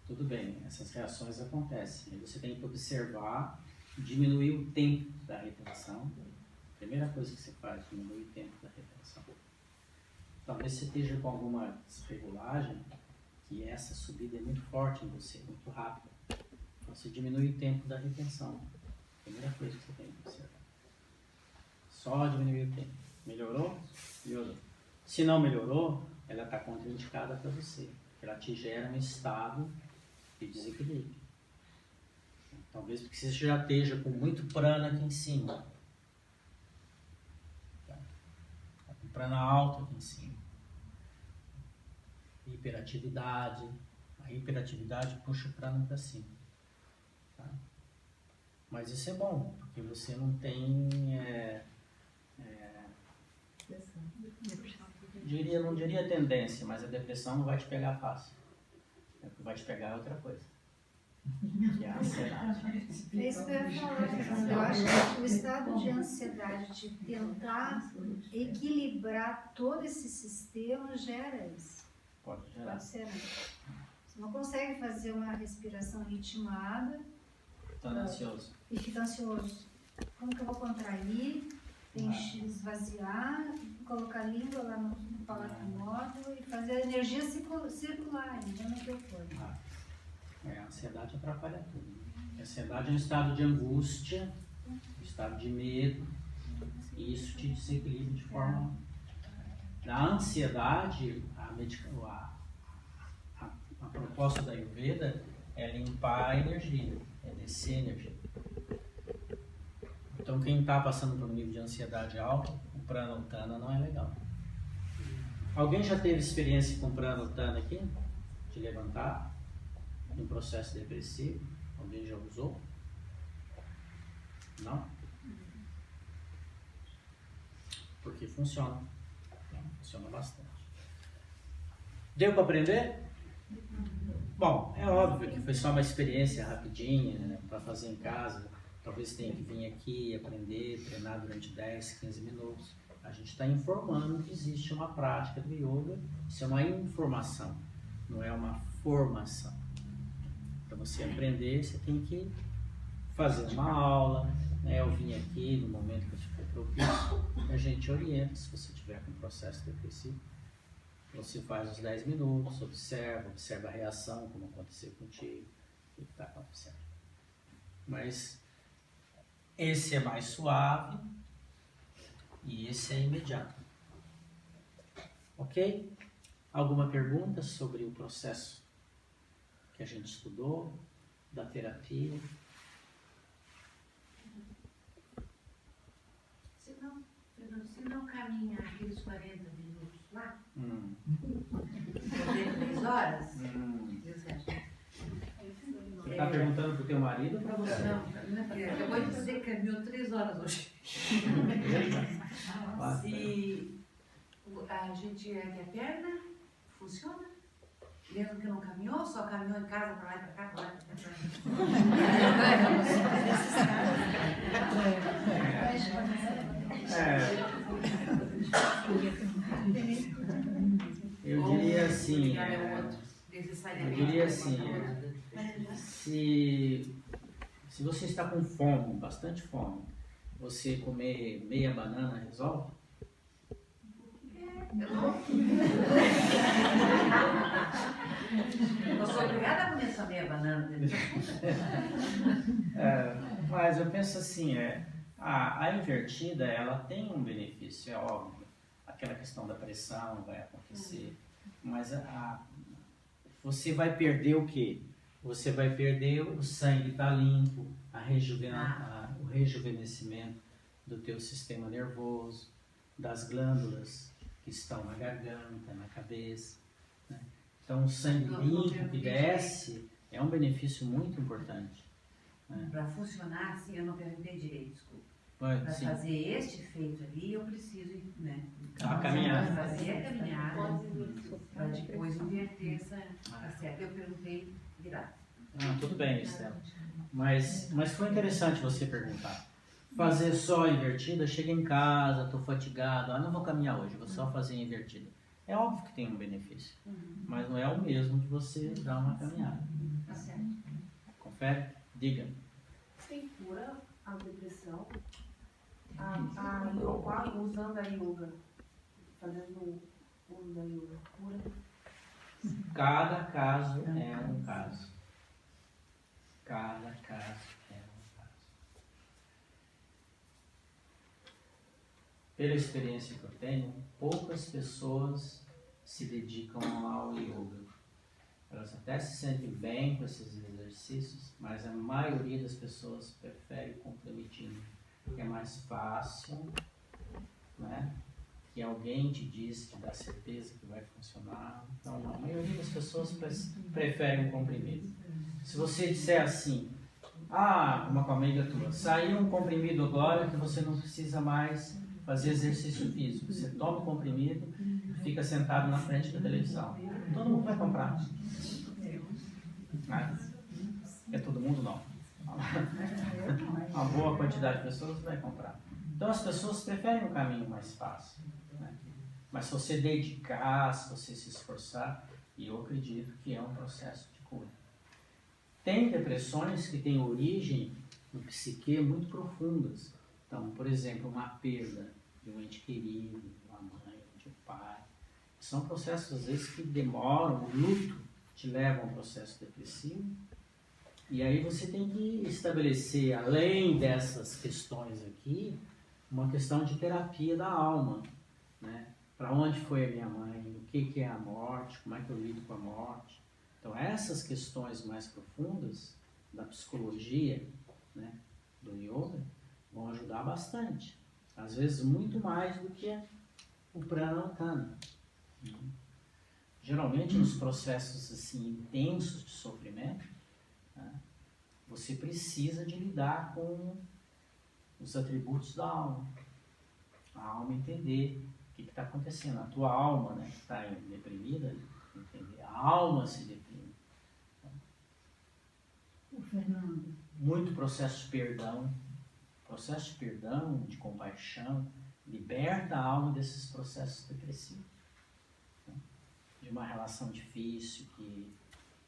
tudo bem, essas reações acontecem. Aí você tem que observar, diminuir o tempo da retenção. Primeira coisa que você faz, diminuir o tempo da retenção. Talvez você esteja com alguma desregulagem, que essa subida é muito forte em você, muito rápida. Então você diminui o tempo da retenção. Primeira coisa que você tem que observar. Só diminuir o tempo. Melhorou? Melhorou. Se não melhorou, ela está contraindicada para você. Ela te gera um estado de desequilíbrio. Talvez porque você já esteja com muito prana aqui em cima. Tá com prana alto aqui em cima. Hiperatividade. A hiperatividade puxa o prana para cima. Tá? Mas isso é bom, porque você não tem... não diria tendência, mas a depressão não vai te pegar fácil. O que vai te pegar é outra coisa. Que é a ansiedade. É isso que eu ia falar. Eu acho que o estado de ansiedade, de tentar equilibrar todo esse sistema, gera isso. Pode gerar. Pode ser, né? Você não consegue fazer uma respiração ritmada Estando ansioso. e fica ansioso. Como que eu vou contrair, esvaziar, colocar a língua lá no palato móvel e fazer a energia circular, então no teu corpo. A ansiedade atrapalha tudo. A ansiedade é um estado de angústia, um estado de medo, E isso te desequilibra de forma... Na ansiedade, a proposta da Ayurveda é limpar a energia, é descer a energia. Então, quem está passando por um nível de ansiedade alto, o Pranutana não é legal. Alguém já teve experiência com Pranutana aqui? De levantar? Em processo depressivo? Alguém já usou? Não? Porque funciona. Funciona bastante. Deu para aprender? Bom, é óbvio que foi só uma experiência rapidinha, né, para fazer em casa. Talvez tenha que vir aqui, aprender, treinar durante 10, 15 minutos. A gente está informando que existe uma prática do yoga. Isso é uma informação, não é uma formação. Para você aprender, você tem que fazer uma aula, né? Eu vim aqui no momento que eu estiver propício, a gente orienta. Se você tiver com processo depressivo, você faz os 10 minutos, observa a reação, como aconteceu contigo, o que está acontecendo. Mas esse é mais suave e esse é imediato. Ok? Alguma pergunta sobre o processo que a gente estudou, da terapia? Se não caminha aqueles 40 minutos lá, fazer 3 horas, Você está perguntando para o teu marido ou para você? Não, eu vou dizer que caminhou 3 horas hoje. Se a gente ergue a perna, funciona? Mesmo que não caminhou, só caminhou em casa, para lá e para cá, para lá e para Eu diria assim, se você está com fome, bastante fome, você comer meia banana resolve? Eu sou obrigada a comer essa meia banana. Mas eu penso assim, a invertida, ela tem um benefício, é óbvio. Aquela questão da pressão vai acontecer, mas você vai perder o quê? Você vai perder o sangue está limpo, o rejuvenescimento do teu sistema nervoso, das glândulas que estão na garganta, na cabeça, né? Então o sangue limpo que desce é um benefício muito importante, né? Para funcionar assim, eu não perguntei direito, desculpa. Para fazer este efeito ali, eu preciso, né? A caminhada. Fazer a caminhada para depois inverter essa. Tá certo, eu perguntei virado. Tudo bem, Estela. Mas foi interessante você perguntar. Fazer só invertida, chega em casa, estou fatigado, não vou caminhar hoje, vou só fazer invertida. É óbvio que tem um benefício, mas não é o mesmo de você dar uma caminhada. Tá certo. Confere? Diga. Tem cura a depressão? Usando a yoga, fazendo uso da yoga, cura? Cada caso é um caso. Cada caso é um caso. Pela experiência que eu tenho, poucas pessoas se dedicam ao yoga. Elas até se sentem bem com esses exercícios, mas a maioria das pessoas prefere o comprometido, que é mais fácil, né? Que alguém te diz, te dá certeza que vai funcionar. Então, a maioria das pessoas preferem o comprimido. Se você disser assim, uma amiga tua, saiu um comprimido agora que você não precisa mais fazer exercício físico. Você toma o comprimido e fica sentado na frente da televisão. Todo mundo vai comprar. É todo mundo não. Uma boa quantidade de pessoas vai comprar. Então as pessoas preferem um caminho mais fácil, né? Mas se você dedicar, se você se esforçar, eu acredito que é um processo de cura. Tem depressões que têm origem no psique muito profundas. Então, por exemplo, uma perda de um ente querido, de uma mãe, de um pai. São processos, às vezes, que demoram, o luto te leva a um processo depressivo. E aí você tem que estabelecer, além dessas questões aqui, uma questão de terapia da alma, né? Para onde foi a minha mãe, o que é a morte, como é que eu lido com a morte. Então essas questões mais profundas da psicologia, né, do yoga, vão ajudar bastante. Às vezes muito mais do que o pranayama. Geralmente nos processos assim intensos de sofrimento, né, você precisa de lidar com os atributos da alma. A alma entender o que está acontecendo. A tua alma, né, que está deprimida, entender. A alma se deprime. O Fernando. Muito processo de perdão. Processo de perdão, de compaixão, liberta a alma desses processos depressivos. Né? De uma relação difícil que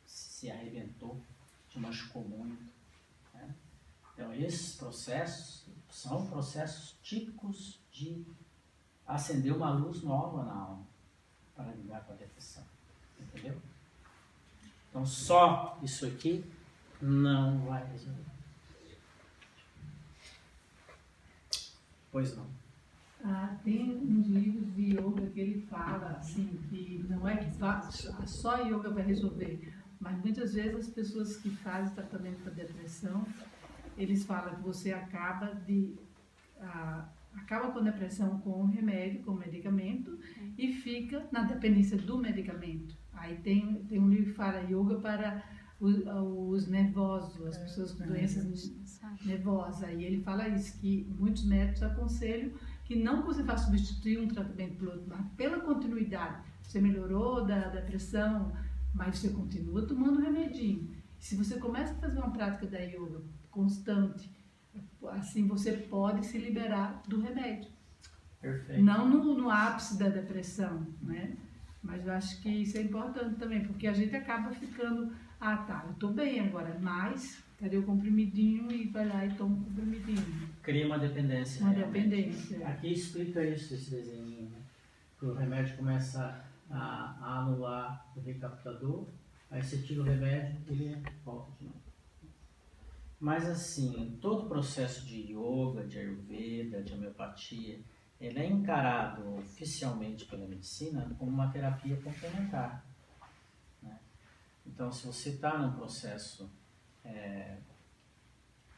se arrebentou, te machucou muito. Né? Então, esses processos são processos típicos de acender uma luz nova na alma para lidar com a depressão. Entendeu? Então, só isso aqui não vai resolver. Pois não. Tem uns livros de yoga que ele fala assim, que não é que só yoga vai resolver, mas muitas vezes as pessoas que fazem tratamento para depressão, eles falam que você acaba com a depressão com o remédio, com o medicamento, e fica na dependência do medicamento. Aí tem um livro que fala yoga para os nervosos, as pessoas com doenças nervosas. E ele fala isso, que muitos médicos aconselham que não que você vá substituir um tratamento pelo outro, mas pela continuidade. Você melhorou da depressão, mas você continua tomando remedinho. Se você começa a fazer uma prática da yoga constante, assim você pode se liberar do remédio. Perfeito. Não no ápice da depressão, né? Mas eu acho que isso é importante também, porque a gente acaba ficando, eu estou bem agora, mas cadê o comprimidinho? E vai lá e toma o comprimidinho. Cria uma dependência. Uma realmente. dependência. Aqui explica isso, esse desenho, né? Que o remédio começa a anular o recaptador, aí você tira o remédio e ele volta de novo. Mas assim, todo processo de yoga, de ayurveda, de homeopatia, ele é encarado oficialmente pela medicina como uma terapia complementar. Né? Então, se você está num processo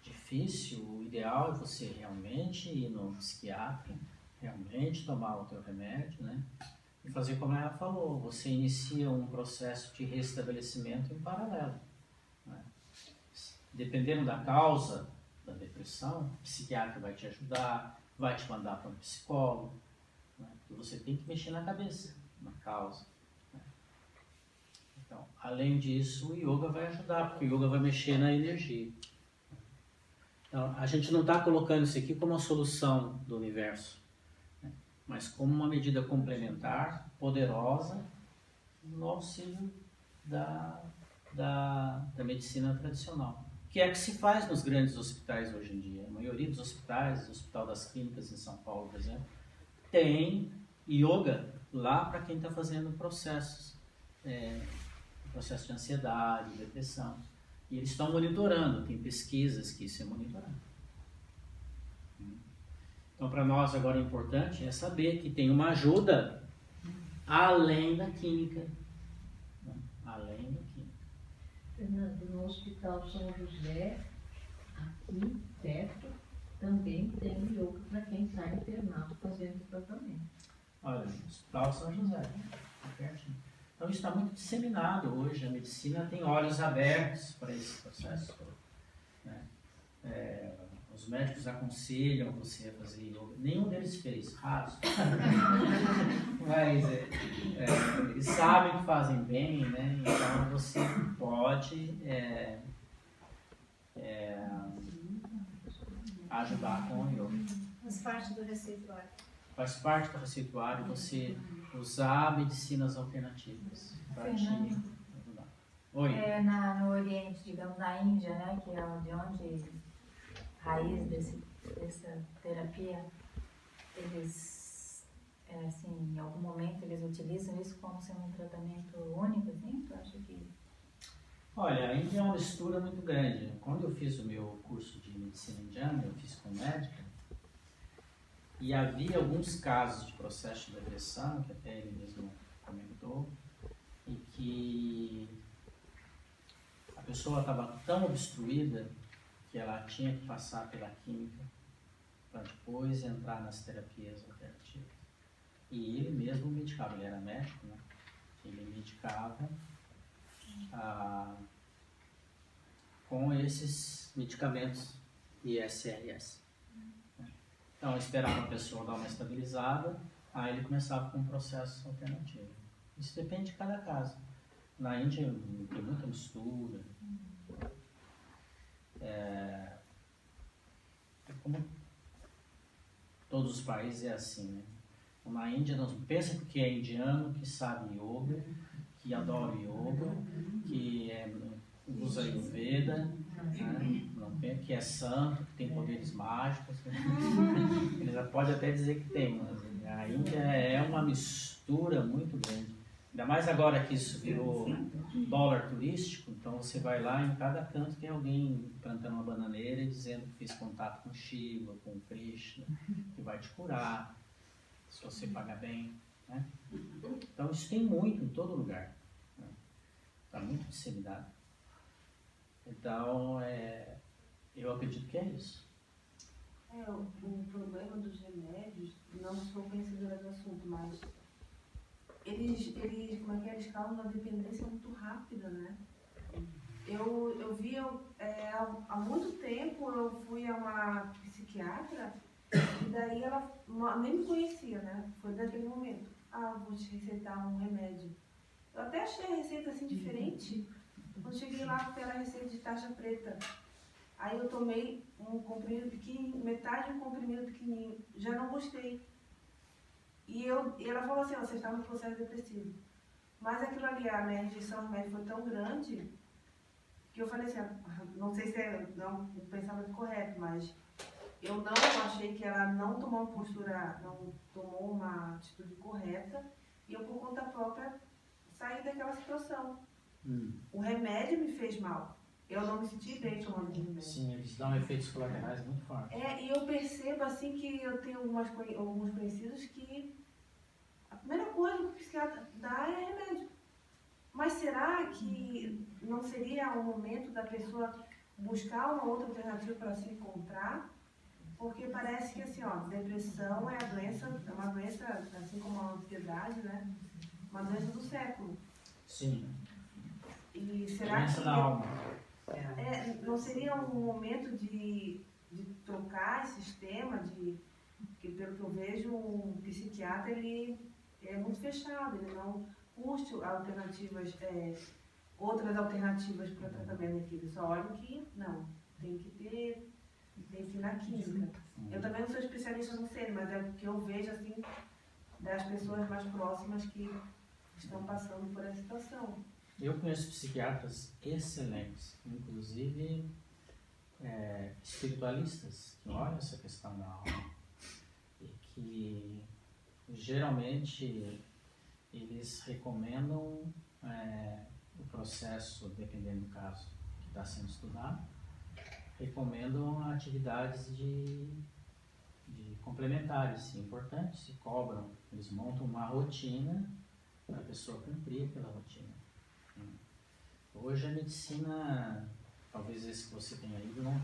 difícil, o ideal é você realmente ir no psiquiatra, realmente tomar o teu remédio, né? E fazer como ela falou, você inicia um processo de restabelecimento em paralelo. Né? Dependendo da causa da depressão, o psiquiatra vai te ajudar, vai te mandar para um psicólogo, né? E você tem que mexer na cabeça, na causa. Né? Então, além disso, o yoga vai ajudar, porque o yoga vai mexer na energia. Então, a gente não está colocando isso aqui como uma solução do universo, né? Mas como uma medida complementar, poderosa, no auxílio da medicina tradicional. Que é que se faz nos grandes hospitais hoje em dia. A maioria dos hospitais, o Hospital das Clínicas em São Paulo, por exemplo, tem yoga lá para quem está fazendo processos, processo de ansiedade, depressão. E eles estão monitorando, tem pesquisas que isso é monitorado. Então, para nós agora é importante é saber que tem uma ajuda além da química. Né? Além da química. Fernando, no Hospital São José, aqui perto, também tem yoga para quem está internado fazendo tratamento. Olha, no Hospital São José, aqui pertinho. Então isso está muito disseminado hoje, a medicina tem olhos abertos para esse processo todo. Né? Os médicos aconselham você a fazer yoga, nenhum deles fez, raros. Mas eles sabem que fazem bem, né? Então você pode ajudar com o yoga. Faz parte do receituário. Faz parte do receituário você usar medicinas alternativas para te ajudar. Oi? No Oriente, digamos, na Índia, né, que é de onde raiz dessa terapia, eles, assim, em algum momento eles utilizam isso como sendo um tratamento único, assim? Tu acha que... Olha, a Índia é uma mistura muito grande. Quando eu fiz o meu curso de medicina indiana, eu fiz com médica, E havia alguns casos de processo de depressão, que até ele mesmo comentou, em que a pessoa estava tão obstruída que ela tinha que passar pela química para depois entrar nas terapias alternativas. E ele mesmo medicava, ele era médico, né? Ele medicava com esses medicamentos ISRS. Então, eu esperava a pessoa dar uma estabilizada, aí ele começava com um processo alternativo. Isso depende de cada caso. Na Índia tem muita mistura. Como todos os países é assim, né? Na Índia, não pensa que é indiano, que sabe yoga, que adora yoga, que usa Ayurveda, né? Não pensa que é santo, que tem poderes mágicos. Né? Ele pode até dizer que tem, mas a Índia é uma mistura muito grande. Ainda mais agora que isso virou dólar turístico, então você vai lá e em cada canto tem alguém plantando uma bananeira e dizendo que fez contato com Shiva, com Krishna, que vai te curar, se você pagar bem. Né? Então isso tem muito em todo lugar. Está muito disseminado. Então, eu acredito que é isso. O problema dos remédios, não sou conhecedora do assunto, mas eles como é que eles causam uma dependência muito rápida, né? Eu vi, há muito tempo eu fui a uma psiquiatra e daí ela nem me conhecia, né? Foi daquele momento. Vou te receitar um remédio. Eu até achei a receita assim diferente. Quando cheguei lá, era a receita de taxa preta. Aí eu tomei um comprimido pequenininho, metade de um comprimido pequenininho. Já não gostei. E ela falou assim, você está no processo depressivo. Mas aquilo ali, a minha injeção de remédio foi tão grande que eu falei assim, não sei se é um pensamento correto, mas eu não achei que ela não tomou uma postura, não tomou uma atitude correta e eu, por conta própria, saí daquela situação. O remédio me fez mal. Eu não me senti bem tomando o remédio. Sim, eles dão efeitos colaterais muito fortes. E eu percebo assim que eu tenho alguns conhecidos que a primeira coisa que o psiquiatra dá é remédio. Mas será que não seria o momento da pessoa buscar uma outra alternativa para se encontrar? Porque parece que assim, depressão é uma doença, assim como a ansiedade, né? Uma doença do século. Sim. E será que não seria um momento de trocar esse sistema, que pelo que eu vejo, o psiquiatra ele é muito fechado, ele não curte outras alternativas para tratamento daquilo, ele só olha que não, tem que ir na química. Eu também não sou especialista no sei, mas é o que eu vejo assim das pessoas mais próximas que estão passando por essa situação. Eu conheço psiquiatras excelentes, inclusive espiritualistas, que olham essa questão da alma e que geralmente eles recomendam o processo, dependendo do caso que está sendo estudado, recomendam atividades de complementares, importantes, e cobram, eles montam uma rotina para a pessoa cumprir aquela rotina. Hoje a medicina, talvez esse que você tenha ido não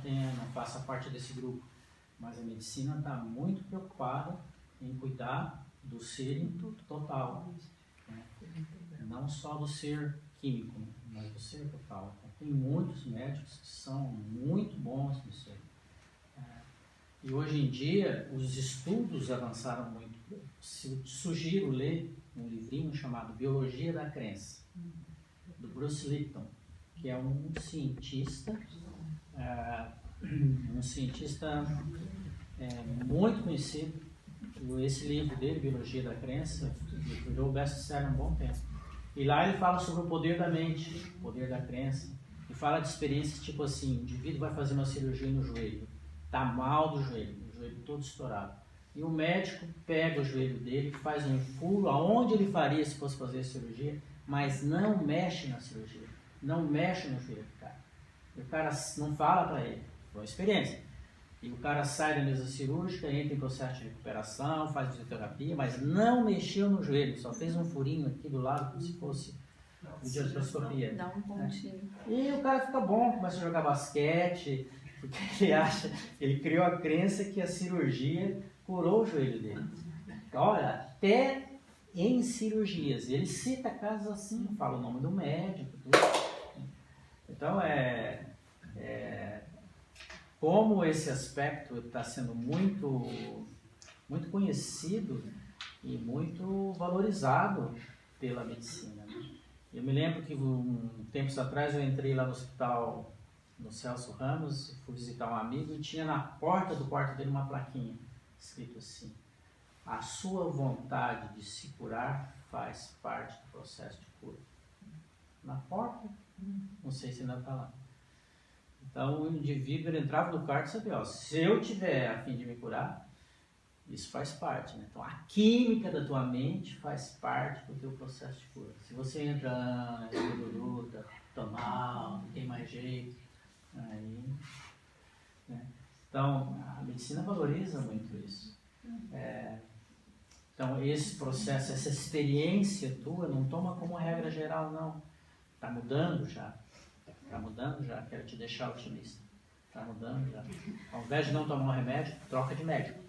faça parte desse grupo, mas a medicina está muito preocupada em cuidar do ser total, né? Não só do ser químico, mas do ser total. Tem muitos médicos que são muito bons nisso. E hoje em dia os estudos avançaram muito. Sugiro ler um livrinho chamado Biologia da Crença, do Bruce Lipton, que é um cientista muito conhecido. Esse livro dele, Biologia da Crença, virou best-seller há um bom tempo. E lá ele fala sobre o poder da mente, o poder da crença, e fala de experiências tipo assim, o indivíduo vai fazer uma cirurgia no joelho, tá mal do joelho, o joelho todo estourado. E o médico pega o joelho dele, faz um furo aonde ele faria se fosse fazer a cirurgia, mas não mexe na cirurgia, não mexe no joelho do cara. E o cara não fala para ele, foi uma experiência. E o cara sai da mesa cirúrgica, entra em processo de recuperação, faz fisioterapia, mas não mexeu no joelho, só fez um furinho aqui do lado, como se fosse de artroscopia. Dá um pontinho. E o cara fica bom, começa a jogar basquete, porque ele criou a crença que a cirurgia curou o joelho dele. Olha, até em cirurgias, ele cita casos assim, fala o nome do médico, tudo. Então como esse aspecto está sendo muito, muito conhecido e muito valorizado pela medicina. Né? Eu me lembro que tempos atrás eu entrei lá no hospital, no Celso Ramos, fui visitar um amigo e tinha na porta do quarto dele uma plaquinha escrito assim: a sua vontade de se curar faz parte do processo de cura. Na porta, não sei se ainda está lá. Então o indivíduo ele entrava no quarto e sabia, ó, se eu tiver a fim de me curar, isso faz parte, né? Então a química da tua mente faz parte do teu processo de cura. Se você entra luta, tá mal, não tem mais jeito, aí, né? Então a medicina valoriza muito isso. Então esse processo, essa experiência tua, não toma como regra geral, não. Está mudando já. Está mudando já, quero te deixar otimista. Está mudando já. Ao invés de não tomar um remédio, troca de médico.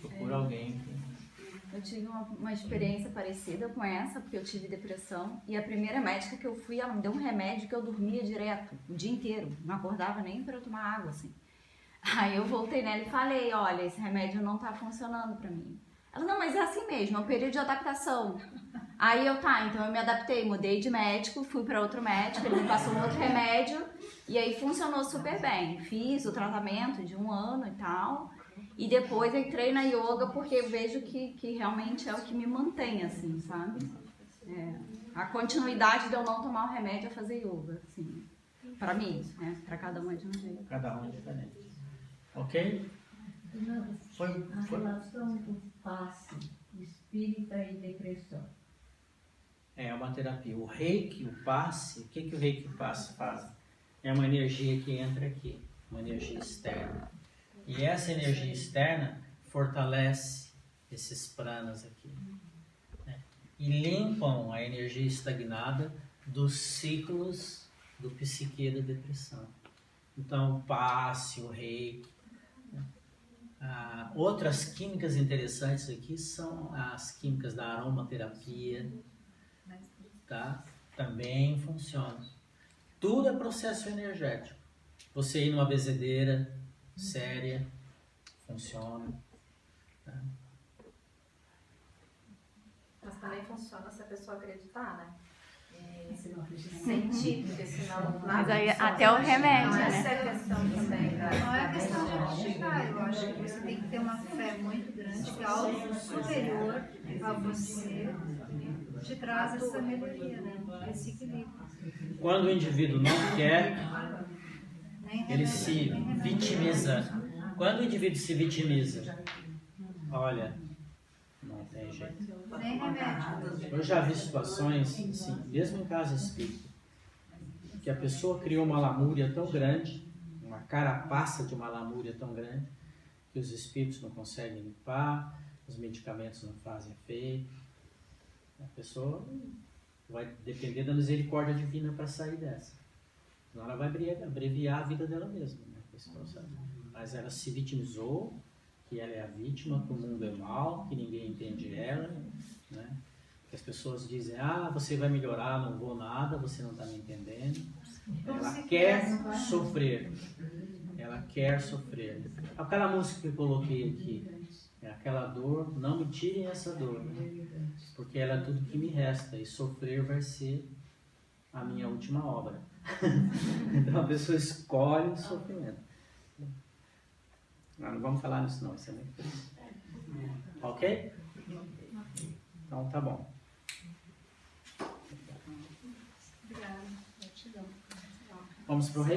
Procura alguém que... Eu tive uma experiência parecida com essa, porque eu tive depressão. E a primeira médica que eu fui, ela me deu um remédio que eu dormia direto, o dia inteiro. Não acordava nem para eu tomar água, assim. Aí eu voltei nela e falei, olha, esse remédio não está funcionando para mim. Ela, não, mas é assim mesmo, é um período de adaptação. Aí então eu me adaptei, mudei de médico, fui para outro médico, ele me passou um outro remédio e aí funcionou super bem. Fiz o tratamento de 1 ano e tal, e depois entrei na yoga porque eu vejo que realmente é o que me mantém, assim, sabe? A continuidade de eu não tomar o remédio é fazer yoga, assim, para mim, né? Para cada um é de um jeito. Cada um é diferente. Ok? A relação do passe espírita e depressão. É uma terapia. O reiki, o passe, o que o reiki e o passe fazem? É uma energia que entra aqui, uma energia externa. E essa energia externa fortalece esses pranas aqui. Né? E limpam a energia estagnada dos ciclos do psique da depressão. Então, o passe, o reiki. Outras químicas interessantes aqui são as químicas da aromaterapia. Tá? Também funciona. Tudo é processo energético. Você ir numa bezedeira séria, funciona. Tá? Mas também funciona se a pessoa acreditar, né? Sentir. Porque senão... Mas aí até o remédio, não, né? essa é a questão também. Não é questão de acreditar, eu acho que você tem que ter uma fé muito grande, que algo superior a você te traz essa melhoria, né? Esse equilíbrio. Quando o indivíduo não quer, ele se vitimiza. Quando o indivíduo se vitimiza, olha, não tem jeito. Nem remédio. Eu já vi situações, assim, mesmo em casa espírita, que a pessoa criou uma lamúria tão grande, uma carapaça de uma lamúria tão grande, que os espíritos não conseguem limpar, os medicamentos não fazem efeito. A pessoa vai depender da misericórdia divina para sair dessa. Senão ela vai abreviar a vida dela mesma, né, com esse processo. Mas ela se vitimizou, que ela é a vítima, que o mundo é mal, que ninguém entende ela, né? Que as pessoas dizem, você vai melhorar, não vou nada, você não está me entendendo. Ela quer sofrer. Ela quer sofrer. Aquela música que eu coloquei aqui, aquela dor, não me tirem essa dor, né? Porque ela é tudo que me resta, e sofrer vai ser a minha última obra. Então a pessoa escolhe o sofrimento. Não vamos falar nisso não, isso é muito triste. Ok? Então tá bom. Vamos pro rei?